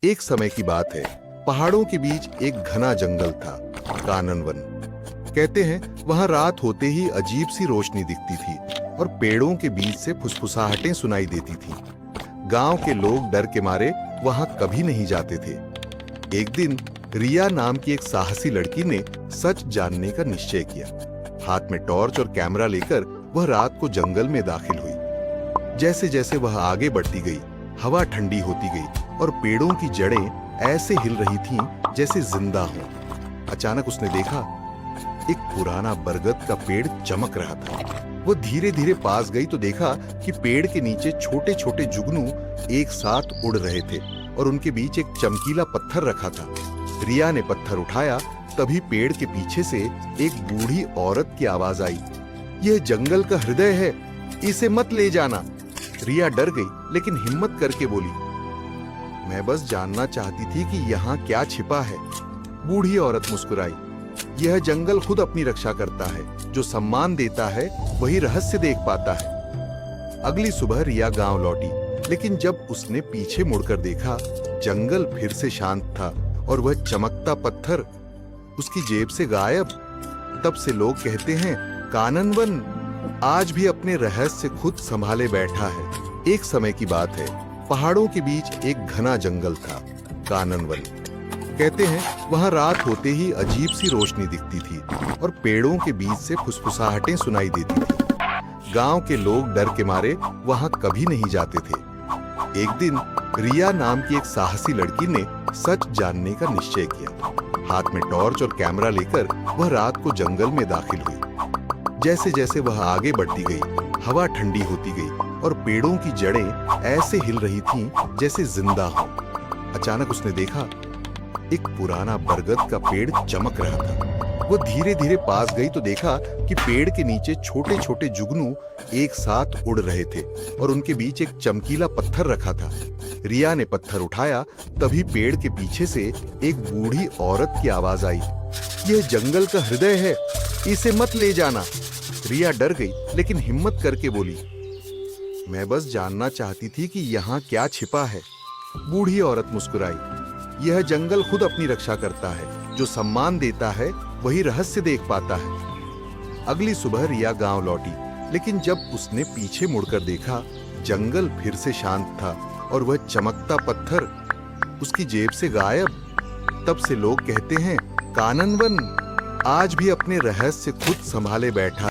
एक समय की बात है। पहाड़ों के बीच एक घना जंगल था, काननवन। कहते हैं वहां रात होते ही अजीब सी रोशनी दिखती थी और पेड़ों के बीच से फुसफुसाहटें सुनाई देती थीं। गांव के लोग डर के मारे वहां कभी नहीं जाते थे। एक दिन रिया नाम की एक साहसी लड़की ने सच जानने का निश्चय किया। हाथ में टॉर्च और कैमरा लेकर वह रात को जंगल में दाखिल हुई। जैसे जैसे वह आगे बढ़ती गई, हवा ठंडी होती गई और पेड़ों की जड़ें ऐसे हिल रही थीं जैसे जिंदा हों। अचानक उसने देखा, एक पुराना बरगद का पेड़ चमक रहा था। वो धीरे धीरे पास गई तो देखा कि पेड़ के नीचे छोटे छोटे जुगनू एक साथ उड़ रहे थे और उनके बीच एक चमकीला पत्थर रखा था। रिया ने पत्थर उठाया, तभी पेड़ के पीछे से एक बूढ़ी औरत की आवाज आई, यह जंगल का हृदय है, इसे मत ले जाना। रिया डर गई लेकिन हिम्मत करके बोली, मैं बस जानना चाहती थी कि यहाँ क्या छिपा है। बूढ़ी औरत मुस्कुराई, यह जंगल खुद अपनी रक्षा करता है, जो सम्मान देता है वही रहस्य देख पाता है। अगली सुबह रिया गांव लौटी, लेकिन जब उसने पीछे मुड़कर देखा, जंगल फिर से शांत था और वह चमकता पत्थर उसकी जेब से गायब। तब से लोग कहते हैं, काननवन आज भी अपने रहस्य खुद संभाले बैठा है। एक समय की बात है। पहाड़ों के बीच एक घना जंगल था, काननवन। कहते हैं वहां रात होते ही अजीब सी रोशनी दिखती थी और पेड़ों के बीच से फुसफुसाहटें सुनाई देती थी। गांव के लोग डर के मारे वहां कभी नहीं जाते थे। एक दिन रिया नाम की एक साहसी लड़की ने सच जानने का निश्चय किया। हाथ में टॉर्च और कैमरा लेकर वह रात को जंगल में दाखिल हुई। जैसे जैसे वह आगे बढ़ती गई, हवा ठंडी होती गई और पेड़ों की जड़ें ऐसे हिल रही थीं जैसे जिंदा हों। अचानक उसने देखा, एक पुराना बरगद का पेड़ चमक रहा था। वो धीरे धीरे पास गई तो देखा कि पेड़ के नीचे छोटे छोटे जुगनू एक साथ उड़ रहे थे और उनके बीच एक चमकीला पत्थर रखा था। रिया ने पत्थर उठाया, तभी पेड़ के पीछे से एक बूढ़ी औरत की आवाज आई, यह जंगल का हृदय है, इसे मत ले जाना। रिया डर गई लेकिन हिम्मत करके बोली, मैं बस जानना चाहती थी कि यहाँ क्या छिपा है। बूढ़ी औरत मुस्कुराई, यह जंगल खुद अपनी रक्षा करता है, जो सम्मान देता है वही रहस्य देख पाता है। अगली सुबह रिया गांव लौटी, लेकिन जब उसने पीछे मुड़कर देखा, जंगल फिर से शांत था और वह चमकता पत्थर उसकी जेब से गायब। तब से लोग कहते हैं, काननवन आज भी अपने रहस्य खुद संभाले बैठा